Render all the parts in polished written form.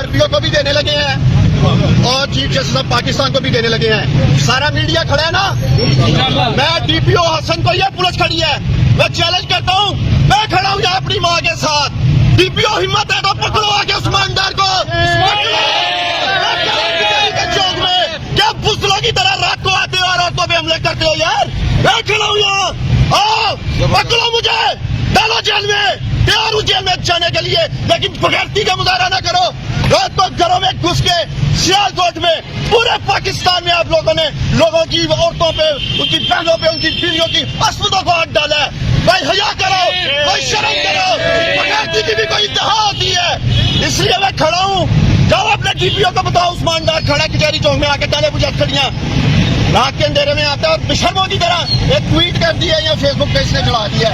RPO को भी देने लगे हैं और चीफ जस्टिस ऑफ पाकिस्तान को भी देने लगे हैं। सारा मीडिया खड़ा है ना। मैं DPO हसन को, ये पुलिस खड़ी है, मैं चैलेंज करता हूँ, मैं खड़ा हूँ यहाँ अपनी माँ के साथ। DPO हिम्मत है तो पकड़ो आके उस्मान डार को, चौक में क्या बुज़दिलों की तरह रात को आते हो और औरतों पे हमले करते हो यार। मैं खड़ा हूँ यहाँ, आओ पकड़ो मुझे, डालो जेल में, तैयार हूँ जेल में जाने के लिए, लेकिन बगैरती का मुजाहरा ना करो। रात को घरों में घुस के सियालकोट में पूरे पाकिस्तान में आप लोगों ने लोगों की औरतों पे, उनकी बहनों पे, उनकी बीवियों की अस्मतों को हाथ डाला है। भाई हया करो, कोई शर्म करो, बगैरती की भी कोई इंतहा होती है। इसलिए मैं खड़ा हूँ, जाओ अपने DPO को बताओ उस्मान डार खड़ा कचहरी चौक में आके डाले मुझे खड़ियाँ रात के अंधेरे में आता है और बेशर्मों की तरह एक ट्वीट कर दिया या फेसबुक पे इसने चढ़ा दिया।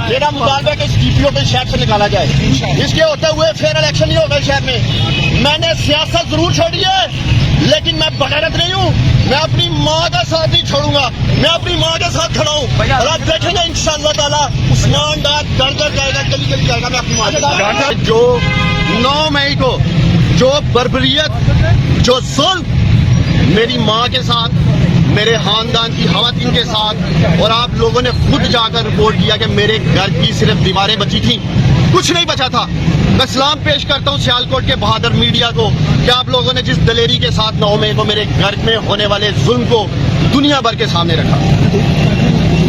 मेरा मुतालबा है कि इस DPO को शहर से निकाला जाए। इसके होते हुए फेयर इलेक्शन नहीं होगा शहर में। मैंने सियासत जरूर छोड़ी है लेकिन मैं बगैरत नहीं हूँ। मैं अपनी माँ का साथ नहीं छोड़ूंगा, मैं अपनी माँ के साथ खड़ा हूँ और आप देखेंगे इंशाअल्लाह ताला उस्मान डार डर जाएगा, गली गली जाएगा। मैं अपनी माँ के साथ जो 9 मई को जो बर्बरियत, जो जुल्म मेरी माँ के साथ, मेरे खानदान की खवातीन के साथ, और आप लोगों ने खुद जाकर रिपोर्ट किया कि मेरे घर की सिर्फ दीवारें बची थी, कुछ नहीं बचा था। मैं सलाम पेश करता हूँ सियालकोट के बहादुर मीडिया को कि आप लोगों ने जिस दलेरी के साथ 9 मई को मेरे घर में होने वाले जुल्म को दुनिया भर के सामने रखा।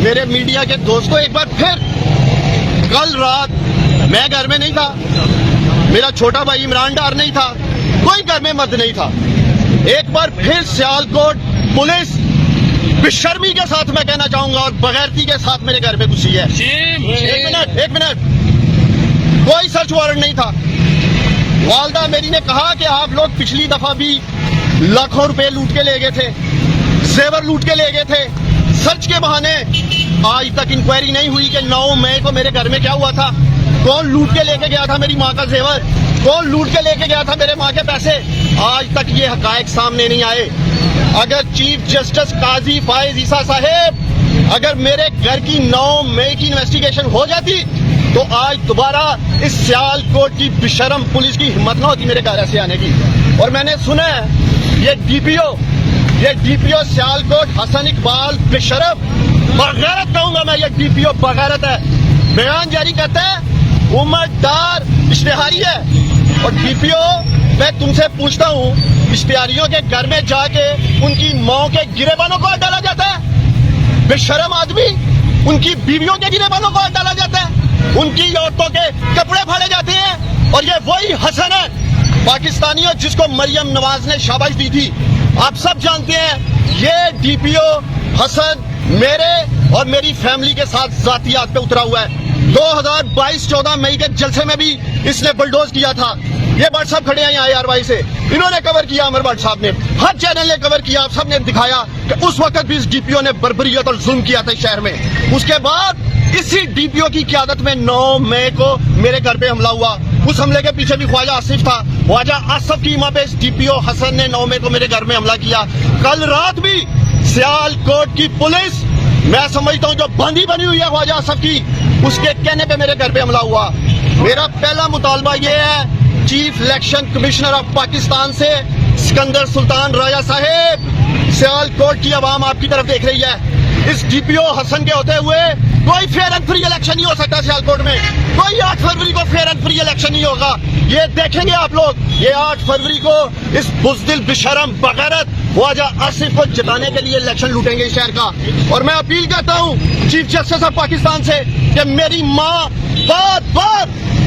मेरे मीडिया के दोस्तों, एक बार फिर, कल रात मैं घर में नहीं था, मेरा छोटा भाई इमरान डार नहीं था, कोई घर में मर्द नहीं था। एक बार फिर सियालकोट पुलिस बेशर्मी के साथ, मैं कहना चाहूंगा, और बगैरती के साथ मेरे घर में घुसी है। एक मिनट, कोई सर्च वारंट नहीं था। वालदा मेरी ने कहा कि आप लोग पिछली दफा भी लाखों रुपए लूट के ले गए थे, जेवर लूट के ले गए थे, सर्च के बहाने। आज तक इंक्वायरी नहीं हुई कि 9 मई को मेरे घर में क्या हुआ था, कौन लूट के लेके गया था मेरी माँ का जेवर, कौन लूट के लेके गया था मेरे माँ के पैसे। आज तक ये हकायक सामने नहीं आए। अगर चीफ जस्टिस काजी फायज ईसा साहेब, अगर मेरे घर की 9 मई की इन्वेस्टिगेशन हो जाती तो आज दोबारा इस सियालकोट की बेशरम पुलिस की हिम्मत न होती मेरे घर से आने की। और मैंने सुना है ये DPO सियालकोट हसन इकबाल बेशरम, बगैरत कहूंगा मैं, ये DPO बगैरत है। बयान जारी करता है उमर डार इश्तेहारी है। और DPO, मैं तुमसे पूछता हूँ, इश्तेहारियों के घर में जाके उनकी माँ के गिरेबानों को हाथ डाला जाता है? बेशरम आदमी, उनकी बीवियों के गिरेबानों को हाथ डाला जाता है, उनकी औरतों के कपड़े फाड़े जाते हैं। और ये वही हसन है पाकिस्तानियों जिसको मरियम नवाज ने शाबाश दी थी। आप सब जानते हैं ये DPO हसन मेरे और मेरी फैमिली के साथ जातियात पे उतरा हुआ है। 2022-14 मई के जलसे में भी इसने बुलडोज किया था। ये भट्ट साहब खड़े हैं यहाँ IRY से, इन्होंने कवर किया, अमर भट्ट साहब ने, हर चैनल ने कवर किया, आप सबने दिखाया कि उस वक्त भी इस DPO ने बर्बरियत और जुल्म किया था शहर में। उसके बाद इसी DPO की क़यादत में 9 मई को मेरे घर पे हमला हुआ। उस हमले के पीछे भी ख्वाजा आसिफ था। ख्वाजा आसिफ की मां पे इस DPO हसन ने 9 मई को मेरे घर में हमला किया। कल रात भी सियालकोट की पुलिस, मैं समझता हूँ जो बंदी बनी हुई है ख्वाजा आसिफ की, उसके कहने पे मेरे घर पे हमला हुआ। मेरा पहला मुतालबा ये है chief election commissioner of Pakistan से, सिकंदर सुल्तान राजा साहेब, सियालकोट की आवाम आपकी तरफ देख रही है। इस DPO हसन के होते हुए कोई फेयर एंड फ्री इलेक्शन नहीं हो सकता सियालकोट में। कोई 8 फरवरी को फेयर एंड फ्री इलेक्शन नहीं होगा। ये देखेंगे आप लोग, ये 8 फरवरी को इस बुज़दिल बेशरम बगैरत ख्वाजा आसिफ को जिताने के लिए इलेक्शन लूटेंगे इस शहर का। और मैं अपील करता हूँ चीफ जस्टिस ऑफ पाकिस्तान से कि मेरी माँ बार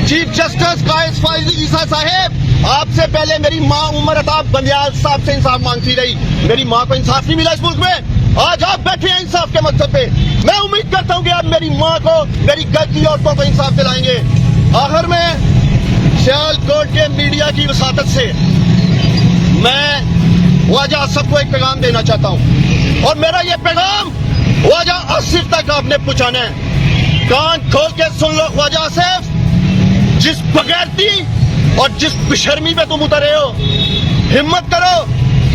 चीफ जस्टिस कायस फायज ईसा साहेब, आपसे पहले मेरी माँ उमर अताब बंदियाल साहब से इंसाफ मांगती रही। मेरी माँ को इंसाफ नहीं मिला इस मुल्क में। आज आप बैठे हैं इंसाफ के मकसद पे। मैं उम्मीद करता हूँ कि आप मेरी माँ को, मेरी घर की औरतों को इंसाफ दिलाएंगे। आखिर में सियालकोट के मीडिया की वसातत से मैं ख्वाजा आसिफ को एक पैगाम देना चाहता हूँ, और मेरा ये पैगाम ख्वाजा आसिफ तक आपने पहुँचाना है। कान खोल के सुन लो ख्वाजा आसिफ, जिस बगैरती और जिस बेशर्मी पे तुम उतरे हो, हिम्मत करो,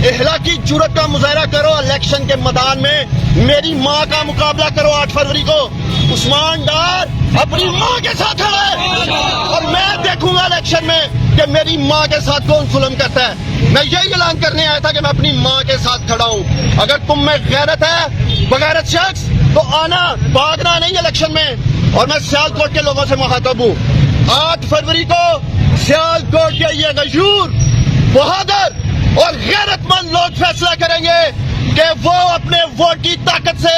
اہلا کی جرت کا مظاہرہ کرو الیکشن کے میدان میں، میری ماں کا مقابلہ کرو 8 فروری کو، عثمان ڈار اپنی ماں کے ساتھ کھڑا ہے اور میں دیکھوں گا الیکشن میں کہ میری ماں کے ساتھ کون ظلم کرتا ہے۔ میں یہی اعلان کرنے آیا تھا کہ میں اپنی ماں کے ساتھ کھڑا ہوں۔ اگر تم میں غیرت ہے، بغیرت شخص، تو آنا، بھاگنا نہیں الیکشن میں۔ اور میں سیالکوٹ کے لوگوں سے مخاطب ہوں، 8 فروری کو سیالکوٹ کے یہ غیور، بہادر اور غیرت مند لوگ فیصلہ کریں گے کہ وہ اپنے ووٹ کی طاقت سے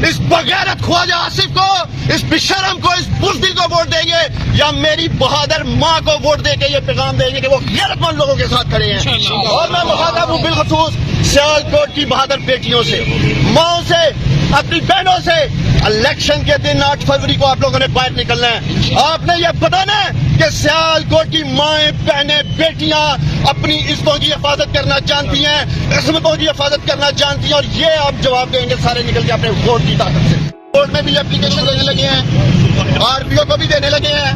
اس بغیرت خواجہ آصف کو، اس بشرم کو، اس بزدل کو ووٹ دیں گے، یا میری بہادر ماں کو ووٹ دے کے یہ پیغام دیں گے کہ وہ غیرت مند لوگوں کے ساتھ کھڑے ہیں۔ اور میں مخاطب ہوں بالخصوص سیالکوٹ کی بہادر بیٹیوں سے، ماؤں سے، اپنی بہنوں سے۔ الیکشن کے دن 8 فروری کو آپ لوگوں نے باہر نکلنا ہے۔ آپ نے یہ بتانا ہے کہ سیالکوٹ کی مائیں، بہنیں، بیٹیاں اپنی عزتوں کی حفاظت کرنا جانتی ہیں، عصمتوں کی حفاظت کرنا جانتی ہیں، اور یہ آپ جواب دیں گے سارے نکل کے اپنے ووٹ کی طاقت سے۔ کورٹ میں بھی اپلیکیشن دینے لگے ہیں، آر پی او کو بھی دینے لگے ہیں،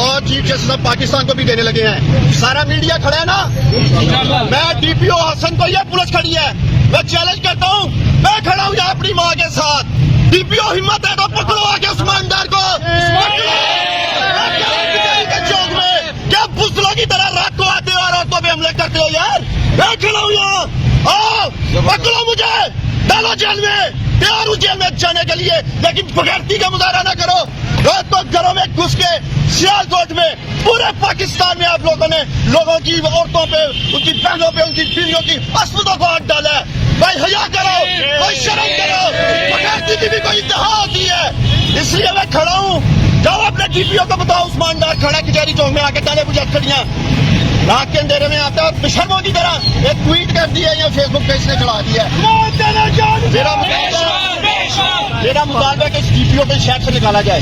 اور چیف جسٹس آف پاکستان کو بھی دینے لگے ہیں۔ سارا میڈیا کھڑا ہے نا؟ میں ڈی پی او حسن کو، یہ پولیس کھڑی ہے، میں چیلنج کرتا ہوں، میں کھڑا ہوں یہاں اپنی ماں کے ساتھ۔ ڈی پی او ہمت ہے تو پکڑو آ کے عثمان ڈار کو، چوک میں کیا بزدلوں کی طرح رات کو آتے ہو اور عورتوں پہ حملے کرتے ہو یار؟ میں کھڑا ہوں یہاں، آؤ پکڑو مجھے، ڈالو جیل میں، تیار ہوں جیل میں جانے کے لیے، لیکن بغیرتی کا مظاہرہ نہ کرو۔ رات کو گھروں میں گھس کے سیالکوٹ میں، پورے پاکستان میں آپ لوگوں نے لوگوں کی عورتوں پہ، ان کی بہنوں پہ، ان کی بیویوں کی عصمتوں کو ہاتھ ڈالا ہے۔ بھائی حیا کرو، کوئی شرم کرو، بغیرتی کی بھی کوئی انتہا ہوتی ہے۔ اس لیے میں کھڑا ہوں، جاؤ اپنے ڈی پی او کو بتاؤ عثمان ڈار کھڑا کچہری چوک میں آ کے ڈالے مجھے کھڑیاں، رات کے اندھیرے میں آتا ہے اور بشرموں کی طرح ایک ٹویٹ کر دیا یا فیس بک پہ اس نے چڑھا دیا ہے۔ میرا مطالبہ ہے کہ اس ڈی پی او کو شہر سے نکالا جائے،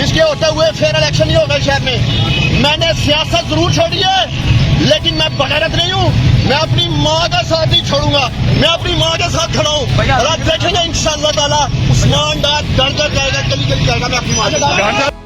اس کے ہوتے ہوئے پھر الیکشن نہیں ہوگا شہر میں۔ میں نے سیاست ضرور چھوڑی ہے لیکن میں بغیرت نہیں ہوں، میں اپنی ماں کا ساتھ ہی چھوڑوں گا، میں اپنی ماں کے ساتھ کھڑا ہوں، اور آپ دیکھیں گے انشاءاللہ تعالیٰ عثمان ڈار گھر گھر جائے گا، گلی گلی جائے گا، میں اپنی ماں کے ساتھ۔